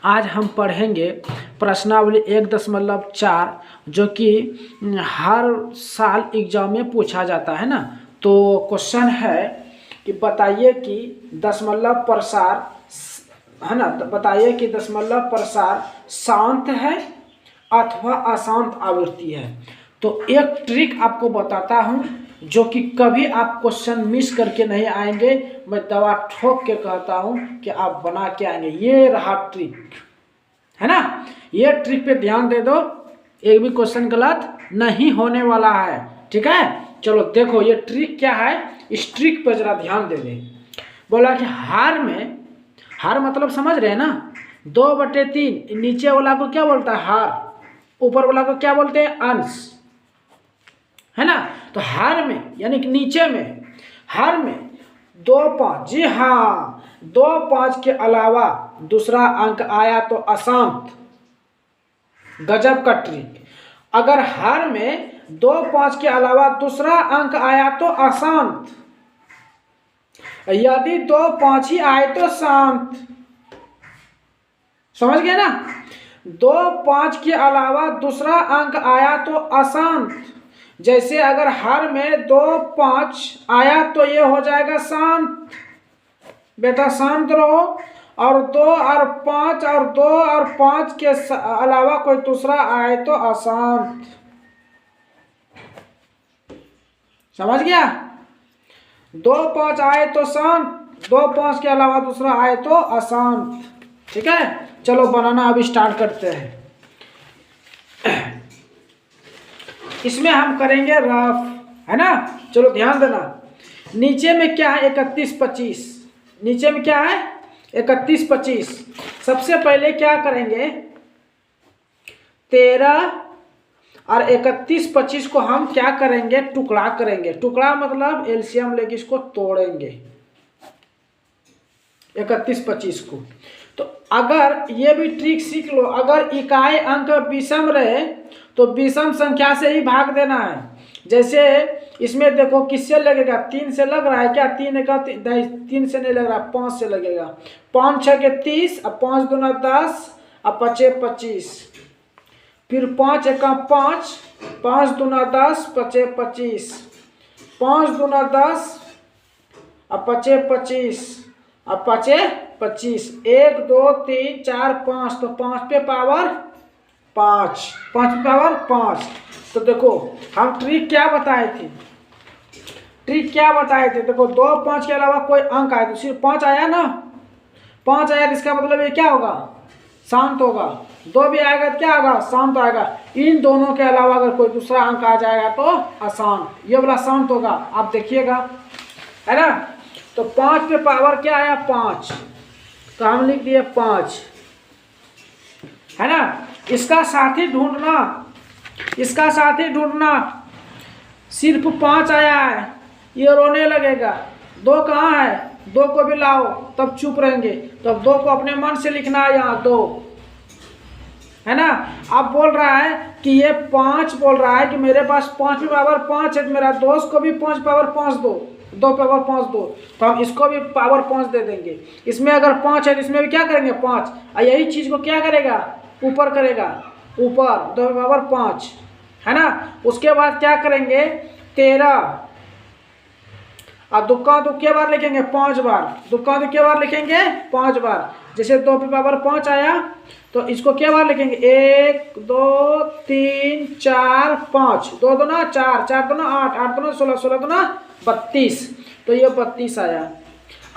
आज हम पढ़ेंगे प्रश्नावली 1.4 जो कि हर साल एग्जाम में पूछा जाता है ना। तो क्वेश्चन है कि बताइए कि दशमलव प्रसार है ना, बताइए कि दशमलव प्रसार शांत है अथवा अशांत आवृत्ति है। तो एक ट्रिक आपको बताता हूं जो कि कभी आप क्वेश्चन मिस करके नहीं आएंगे। मैं दवा ठोक के कहता हूं कि आप बना के आएंगे। ये रहा ट्रिक, है ना। ये ट्रिक पे ध्यान दे दो, एक भी क्वेश्चन गलत नहीं होने वाला है, ठीक है। चलो देखो ये ट्रिक क्या है, इस ट्रिक पर जरा ध्यान दे दे। बोला कि हार में, हार मतलब समझ रहे हैं ना, 2/3। नीचे वाला को क्या बोलता है हार, ऊपर वाला को क्या बोलते हैं अंश, है ना। तो हार में यानी कि नीचे में, हार में 2 5, जी हाँ 2 5 के अलावा दूसरा अंक आया तो अशांत। गजब का ट्रिक। अगर हार में 2 5 के अलावा दूसरा अंक आया तो अशांत, यदि 2 5 ही आए तो शांत। समझ गए ना। 2 5 के अलावा दूसरा अंक आया तो अशांत। जैसे अगर हर में 2 5 आया तो ये हो जाएगा शांत। बेटा शांत रहो। और 2 और 5 और 2 और 5 के अलावा कोई दूसरा आए तो अशांत। समझ गया। 2 5 आए तो शांत, 2 5 के अलावा दूसरा आए तो अशांत, ठीक है। चलो बनाना अभी स्टार्ट करते हैं। इसमें हम करेंगे रफ, है ना। चलो ध्यान देना। नीचे में क्या है 31 25, नीचे में क्या है 31 25। सबसे पहले क्या करेंगे 13 और 31 25 को हम क्या करेंगे टुकड़ा करेंगे। टुकड़ा मतलब एलसीएम लेके इसको तोड़ेंगे 31 25 को। तो अगर ये भी ट्रिक सीख लो, अगर इकाई अंक विषम रहे तो विषम संख्या से ही भाग देना है। जैसे इसमें देखो किससे लगेगा, 3 से लग रहा है क्या, 3 का 3 से नहीं लग रहा, 5 से लगेगा। 5 6 के 30 और 5 दूना 10 और 5 25। फिर 5 1 5, 5 दूना 10 5 25, 5 दूना 10 और 5 25 और 5 25। 1 2 3 4 5, तो 5 पे पावर 5, 5 पे पावर 5। तो देखो हम ट्रिक क्या बताए थे, ट्रिक क्या बताए थे। देखो 2 5 के अलावा कोई अंक आया तो सिर्फ 5 आया ना, 5 आया तो इसका मतलब ये क्या होगा शांत होगा। 2 भी आएगा तो क्या होगा शांत आएगा। इन दोनों के अलावा अगर कोई दूसरा अंक आ जाएगा तो अशांत, ये वाला शांत होगा। आप देखिएगा, है ना। तो 5 पे पावर क्या आया 5, तो हम लिख दिए 5, है ना। इसका साथी ढूंढना, इसका साथी ढूंढना। सिर्फ 5 आया है, ये रोने लगेगा। 2 कहाँ है, 2 को भी लाओ, तब चुप रहेंगे। तब 2 को अपने मन से लिखना है यहाँ 2, है ना। अब बोल रहा है कि ये 5 बोल रहा है कि मेरे पास 5 पे पावर 5 है, मेरा दोस्त को भी 5 पावर 5 दो, 2 पावर 5 दो, तो हम इसको भी पावर 5 दे देंगे। इसमें अगर 5 है तो इसमें भी क्या करेंगे 5, और यही चीज को क्या करेगा ऊपर करेगा, ऊपर 2 पावर 5, है ना। उसके बाद क्या करेंगे 13, और दुक्का दुक्के बार लिखेंगे 5 बार, दुक्का दुक्के बार लिखेंगे 5 बार। जैसे 2 पे पावर 5 आया तो इसको क्या बार लिखेंगे 1 2 3 4 5, 2 दूना 4, 4 दूना 8, 8 दूना 16, 16 दूना 32, तो ये 32 आया।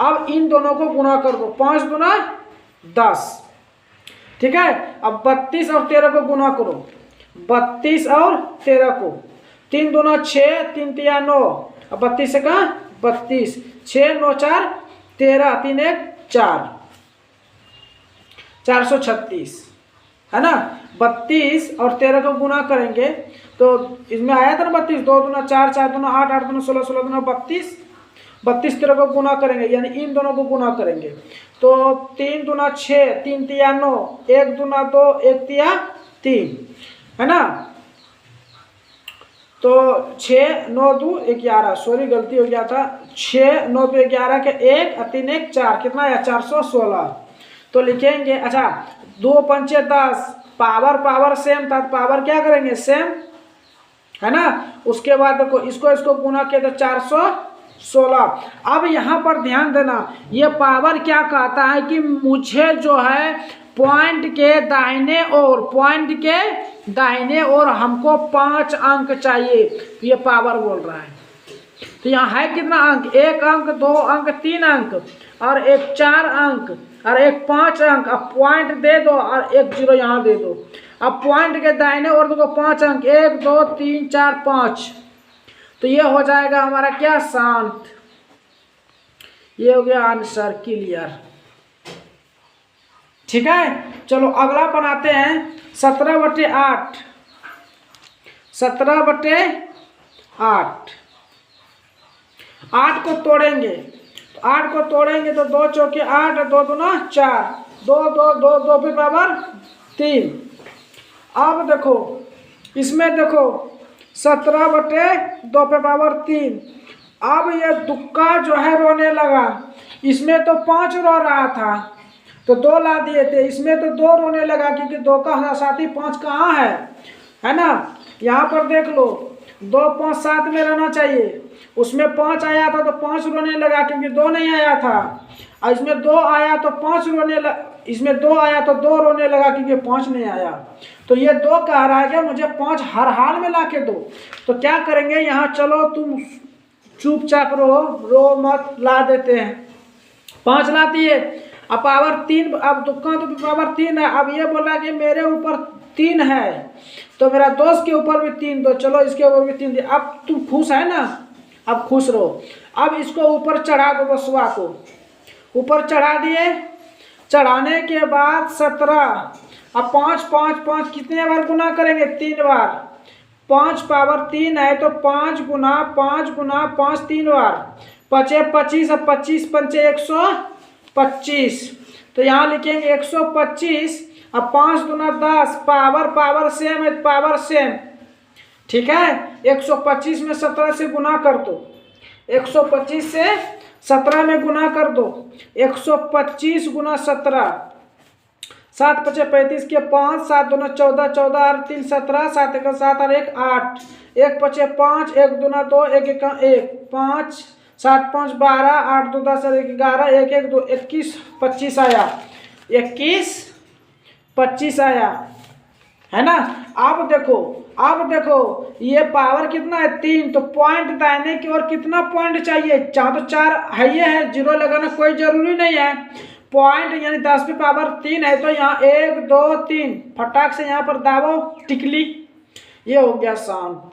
अब इन दोनों को गुणा कर दो, 5 दूना 10, ठीक है। अब 32 और 13 को गुणा करो, 32 और 13 को, 3 दूना 6, 3 तिया 9, अब 32 से कहा 32, 6 9 4 13, 3 1 4, 436, है ना। 32 और 13 को गुना करेंगे तो इसमें आया था ना 32, 2 दूना 4, 4 दूना 8, 8 दूना 16, 16 दूना 32, 32 13 को गुना करेंगे, यानी इन दोनों को गुना करेंगे तो 3 दूना 6, 3 तिया 9, 1 दूना 2, 1 तिया 3, है ना। तो 6 9 2 11, सॉरी गलती हो गया था, 6 9 2 11 के 1 और 3 1 4, कितना आया 416। तो लिखेंगे, अच्छा 2 पंचे 10, पावर सेम था, पावर क्या करेंगे सेम, है ना। उसके बाद देखो इसको गुना किया तो 416। अब यहाँ पर ध्यान देना, ये पावर क्या कहता है कि मुझे जो है पॉइंट के दाहिने ओर हमको 5 अंक चाहिए, ये पावर बोल रहा है। तो यहाँ है कितना अंक, 1 अंक 2 अंक 3 अंक और एक 4 अंक और एक 5 अंक। अब पॉइंट दे दो और एक 0 यहाँ दे दो। अब पॉइंट के दाहिने ओर देखो 5 अंक, 1 2 3 4 5। तो ये हो जाएगा हमारा क्या शांत। ये हो गया आंसर क्लियर। ठीक है, चलो अगला बनाते हैं 17/8। 17/8, 8 को तोड़ेंगे, 8 को तोड़ेंगे तो 2 चौके 8 और 2 दूना 4, 2 2 2 2 पे बराबर 3। अब देखो इसमें देखो 17/2 पे बराबर 3। अब ये दुक्का जो है रोने लगा, इसमें तो 5 रो रहा था तो 2 ला दिए थे, इसमें तो 2 रोने लगा क्योंकि 2 का साथी 5 कहाँ है ना। यहाँ पर देख लो 2 5 7 में रहना चाहिए, उसमें 5 आया था तो 5 रोने लगा क्योंकि 2 नहीं आया था, और इसमें 2 आया तो 5 रोने लगा, इसमें 2 आया तो 2 रोने लगा क्योंकि 5 नहीं आया। तो ये 2 कह रहा है कि मुझे 5 हर हाल में ला के दो। तो क्या करेंगे, यहाँ चलो तुम चुपचाप रो मत, ला देते हैं। 5 ला दिए, अब पावर 3, अब दुक्का तो पावर 3 है। अब ये बोला कि मेरे ऊपर 3 है तो मेरा दोस्त के ऊपर भी 3 दो, चलो इसके ऊपर भी 3 दे। अब तुम खुश है ना, अब खुश रहो। अब इसको ऊपर चढ़ा दो, बसुआ को ऊपर चढ़ा दिए। चढ़ाने के बाद 17, अब 5 5 5 कितने बार गुना करेंगे, 3 बार। 5 पावर 3 है तो 5 गुना 5 3 बार, 5 25, अब 25 पंचे 125। तो यहाँ लिखेंगे 125। अब 5 दूना 10, पावर सेम है, पावर सेम। ठीक है, 125 में 17 से गुना कर दो, 125 से 17 में गुना कर दो। 125 गुना 17, 7 5 35 के 5, 7 दूना 14, 14 और 3 17, 7 1 7 और 1 8, 1 5 5, 1 दूना 2, 1 1 1, 5 7 5 12, 8 2 10 और 1 11, 1 1 2 21 25 आया, 21 25 आया, है ना। अब देखो ये पावर कितना है 3, तो पॉइंट दाहिने की ओर कितना पॉइंट चाहिए, चाहे तो 4 है, ये है, 0 लगाना कोई जरूरी नहीं है। पॉइंट यानी 10 की पावर 3 है तो यहाँ 1 2 3 फटाक से यहाँ पर दाबो टिकली, ये हो गया शांत,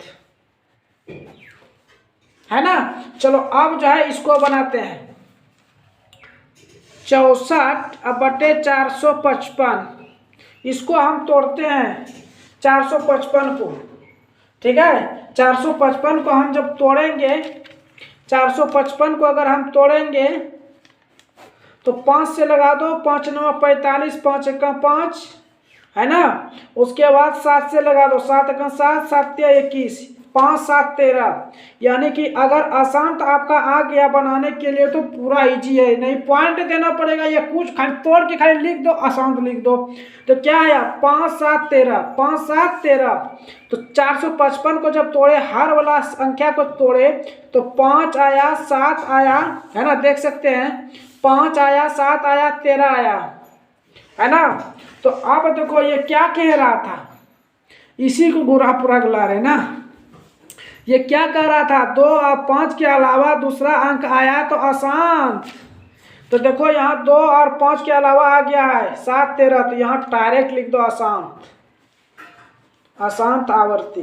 है ना। चलो अब जो है इसको बनाते हैं 64/455। इसको हम तोड़ते हैं 455 को। ठीक है, 455 को हम जब तोड़ेंगे, 455 को अगर हम तोड़ेंगे तो 5 से लगा दो, 5 9 45, 5 1 5, है ना। उसके बाद 7 से लगा दो, 7 1 7, 7 3 21, 5 7 13। यानी कि अगर अशांत आपका आ गया बनाने के लिए तो पूरा इजी है, नहीं पॉइंट देना पड़ेगा या कुछ, खाली तोड़ के खाली लिख दो, अशांत लिख दो। तो क्या आया 5 7 13, 5 7 13। तो 455 को जब तोड़े, हर वाला संख्या को तोड़े तो 5 आया 7 आया, है ना, देख सकते हैं 5 आया 7 आया 13 आया, है ना। तो अब देखो ये क्या कह रहा था, इसी को बुरा पूरा ला रहे ना। ये क्या कह रहा था, 2 और 5 के अलावा दूसरा अंक आया तो अशांत। तो देखो यहाँ 2 और 5 के अलावा आ गया है 7 13, तो यहाँ डायरेक्ट लिख दो अशांत, अशांत आवर्ती।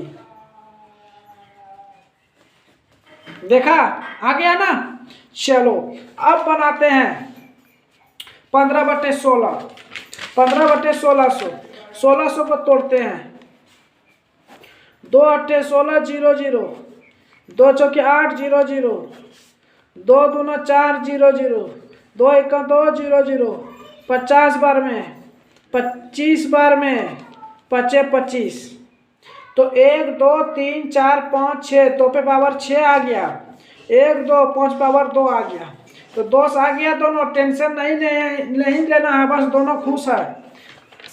देखा आ गया ना। चलो अब बनाते हैं 15/16। 15/1600, 1600 को तोड़ते हैं। 2 8 16 0 0, 2 चौके 8 0 0, 2 दूना 4 0 0, 2 1 2 0 0, 50 बार में, 25 बार में, 5 25। तो 1 2 3 4 5 6, 2 पे पावर 6 आ गया, 1 2 5 पावर 2 आ गया। तो दोस्त आ गया, दोनों टेंशन नहीं लेना है, बस दोनों खुश है।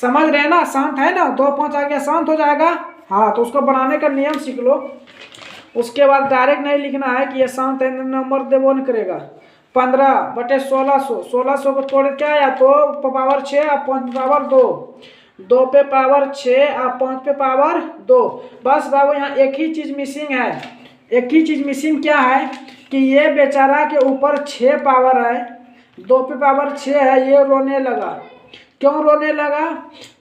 समझ रहे हैं ना, शांत है ना, 2 5 आ गया, शांत हो जाएगा। हाँ, तो उसको बनाने का नियम सीख लो। उसके बाद डायरेक्ट नहीं लिखना है कि ये शांत है, नंबर देवो नहीं करेगा। 15/1600, 1600 को तोड़ क्या आया, 2 पावर 6 और 5 पावर 2, 2 पे पावर 6 और 5 पे पावर 2। बस बाबू यहाँ एक ही चीज़ मिसिंग है, एक ही चीज़ मिसिंग क्या है कि ये बेचारा के ऊपर 6 पावर है, 2 पे पावर 6 है, ये रोने लगा। क्यों रोने लगा?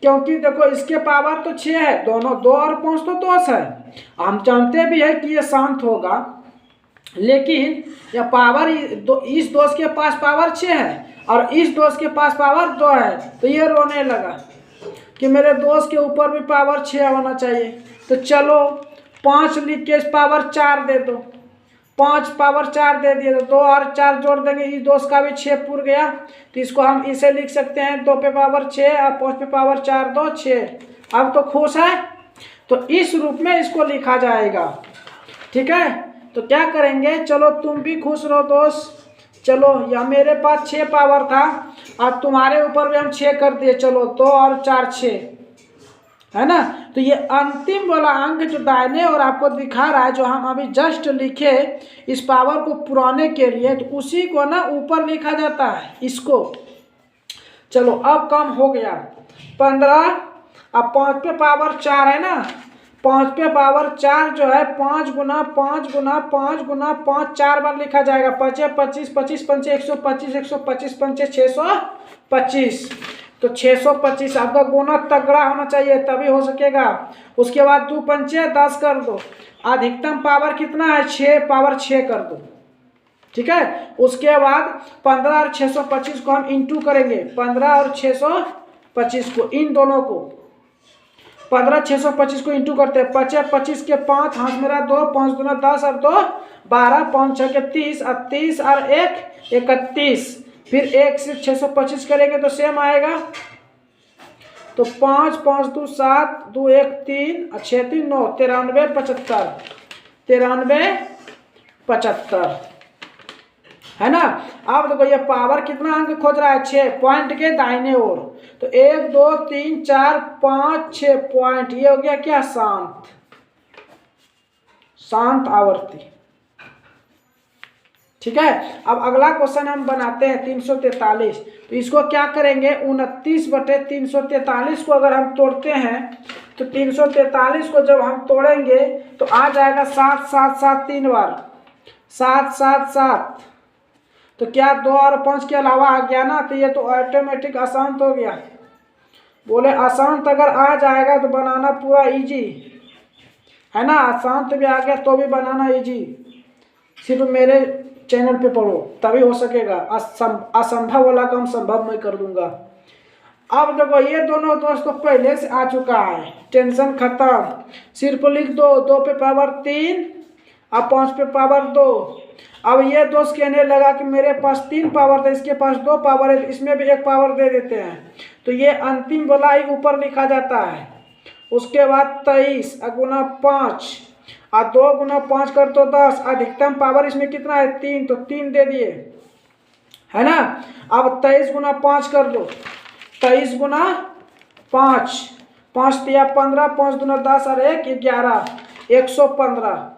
क्योंकि देखो इसके पावर तो 6 है, दोनों 2 और 5 तो 10 है। हम जानते भी है कि ये शांत होगा, लेकिन यह पावर इस दोस्त के पास पावर 6 है और इस दोस्त के पास पावर 2 है, तो ये रोने लगा कि मेरे दोस्त के ऊपर भी पावर 6 होना चाहिए। तो चलो 5 लिख के इस पावर 4 दे दो, 5 पावर 4 दे दिए, तो 2 और 4 जोड़ देंगे, इस दोस्त का भी 6 पूर गया। तो इसको हम इसे लिख सकते हैं 2 पे पावर 6 और 5 पे पावर 4 2 6। अब तो खुश है, तो इस रूप में इसको लिखा जाएगा। ठीक है, तो क्या करेंगे, चलो तुम भी खुश रहो दोस्त। चलो या मेरे पास 6 पावर था, अब तुम्हारे ऊपर भी हम 6 कर दिए, चलो 2 और 4 6, है ना। तो ये अंतिम वाला अंक जो दाहिने और आपको दिखा रहा है, जो हम अभी जस्ट लिखे इस पावर को पुराने के लिए, तो उसी को ना ऊपर लिखा जाता है इसको। चलो अब कम हो गया, 15 अब 5 पे पावर 4 है ना, 5 पे पावर 4 जो है 5 गुना 5 गुना 5 गुना 5 4 बार लिखा जाएगा। 5 25 25 5 125 125 5 625, तो 625 आपका गुना तगड़ा होना चाहिए तभी हो सकेगा। उसके बाद 2 पंचे 10 कर दो, अधिकतम पावर कितना है 6, पावर 6 कर दो। ठीक है, उसके बाद 15 और 625 को हम इंटू करेंगे, 15 और 625 को, इन दोनों को 15 625 को इंटू करते हैं, 25 25 के 5 हाथ मेरा 2, 5 दूना 10 और 2 12, 5 6 के 30 और 30 और 1 31, फिर 1 से 625 करेंगे तो सेम आएगा। तो 5 5 2 7 2 1 3 और 6 3 9, 93 75, 93 75, है ना। अब देखो ये पावर कितना अंक खोज रहा है, 6 पॉइंट के दाहिने ओर, तो 1 2 3 4 5 6 पॉइंट, ये हो गया क्या, शांत, शांत आवर्ती। ठीक है, अब अगला क्वेश्चन हम बनाते हैं 343। तो इसको क्या करेंगे, 29/343 को अगर हम तोड़ते हैं, तो 343 को जब हम तोड़ेंगे तो आ जाएगा 7 7 7 3 बार, 7 7 7, तो क्या 2 और 5 के अलावा आ गया ना, तो ये तो ऑटोमेटिक अशांत हो गया। बोले अशांत अगर आ जाएगा तो बनाना पूरा इजी है ना, अशांत भी आ गया तो भी बनाना इजी, सिर्फ मेरे चैनल पे पढ़ो तभी हो सकेगा, असंभव वाला काम संभव मैं कर दूंगा। अब देखो ये दोनों दोस्तों पहले से आ चुका है, टेंशन खत्म, सिर्फ लिख दो 2 पे पावर 3 और 5 पे पावर 2। अब ये दोस्त कहने लगा कि मेरे पास 3 पावर था, इसके पास 2 पावर है, इसमें भी 1 पावर दे देते हैं, तो ये अंतिम वाला ही ऊपर लिखा जाता है। उसके बाद 23 गुना 5 और 2 गुना 5 कर दो 10, अधिकतम पावर इसमें कितना है 3, तो 3 दे दिए, है ना। अब 23 गुना 5 कर दो, 23 गुना 5, 5 दिया 15, 5 दूना 10 और 1 11, 115,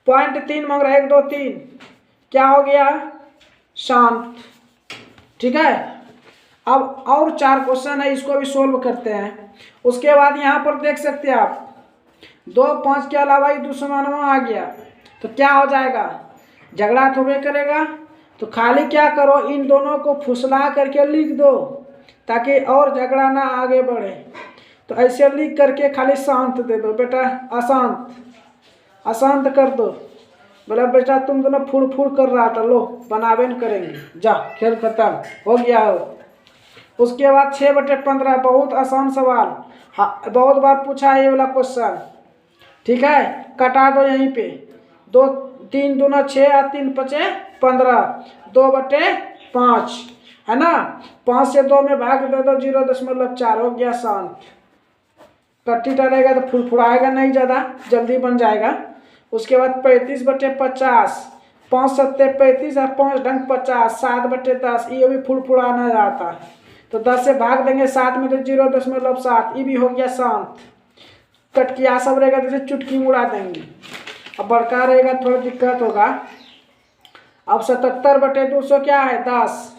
पॉइंट 3 मांग रहा है, 1 2 3, क्या हो गया, शांत। ठीक है, अब और 4 क्वेश्चन है, इसको भी सोल्व करते हैं। उसके बाद यहाँ पर देख सकते हैं आप 2 5 के अलावा ही दुश्मनवा आ गया, तो क्या हो जाएगा, झगड़ा थोड़े करेगा। तो खाली क्या करो, इन दोनों को फुसला करके लिख दो ताकि और झगड़ा ना आगे बढ़े। तो ऐसे लिख करके खाली शांत दे दो, बेटा अशांत, अशांत कर दो। बोला बेटा तुम दोनों फुड़ फुड़ कर रहा था, लो बनावे न करेंगे, जा खेल खत्म हो गया हो। उसके बाद 6/15, बहुत आसान सवाल, हाँ बहुत बार पूछा है ये वाला क्वेश्चन। ठीक है, कटा दो यहीं पे, 2 3 दूना 6 और 3 5 15, 2/5, है ना। 5 से 2 में भाग दे दो, 0.4 हो गया शांत। कट्टी टरेगा तो फुड़फुड़ाएगा नहीं, ज़्यादा जल्दी बन जाएगा। उसके बाद 35/50, 5 सत्ते 35 और 5 ढंग 50, 7/10, ये भी फुल फुड़ाना जाता है। तो 10 से भाग देंगे 7 में तो 0.7, ये भी हो गया शांत। कटकिया सब रहेगा जैसे चुटकी उड़ा देंगे। अब बड़का रहेगा थोड़ा दिक्कत होगा। अब 77/200 क्या है? 10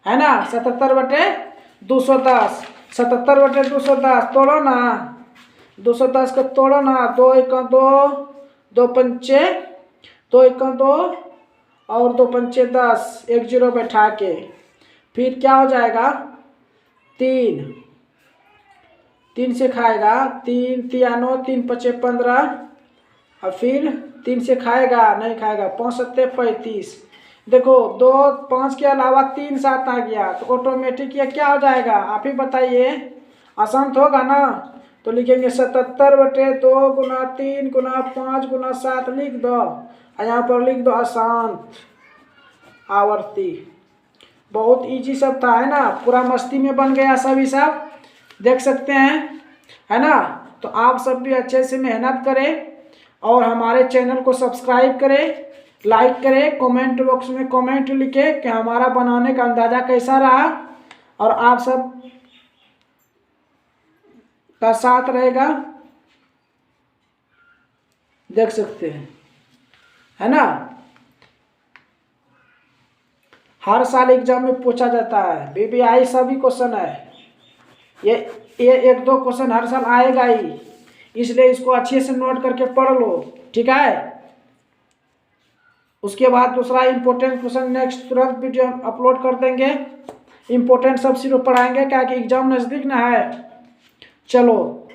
है ना, 77/210, 77/210 तोड़ो ना, 210 को तोड़ो ना, 2 1 2, 2 पंचे 2 1 2 और 2 पंचे 10, 1 0 बैठा के फिर क्या हो जाएगा? 3 से खाएगा, 3 3 3 5 15 और फिर 3 से खाएगा, नहीं खाएगा, 5 7 35। देखो 2 5 के अलावा 3 7 आ गया तो ऑटोमेटिक ये क्या हो जाएगा? आप ही बताइए, आसान तो होगा ना। तो लिखेंगे 77/2 गुना 3 गुना 5 गुना 7 लिख दो, और यहाँ पर लिख दो अशांत आवर्ती। बहुत इजी सब था, है ना, पूरा मस्ती में बन गया सब हिसाब, देख सकते हैं, है ना। तो आप सब भी अच्छे से मेहनत करें और हमारे चैनल को सब्सक्राइब करें, लाइक करें, कमेंट बॉक्स में कमेंट लिखें कि हमारा बनाने का अंदाज़ा कैसा रहा, और आप सब का साथ रहेगा, देख सकते हैं, है ना। हर साल एग्जाम में पूछा जाता है, बीबीआई सभी क्वेश्चन है, ये 1-2 क्वेश्चन हर साल आएगा ही, इसलिए इसको अच्छे से नोट करके पढ़ लो, ठीक है। उसके बाद दूसरा इम्पोर्टेंट क्वेश्चन नेक्स्ट तुरंत वीडियो अपलोड कर देंगे। इम्पोर्टेंट सब सिर्फ पढ़ाएंगे क्या कि एग्जाम नज़दीक ना है। चलो।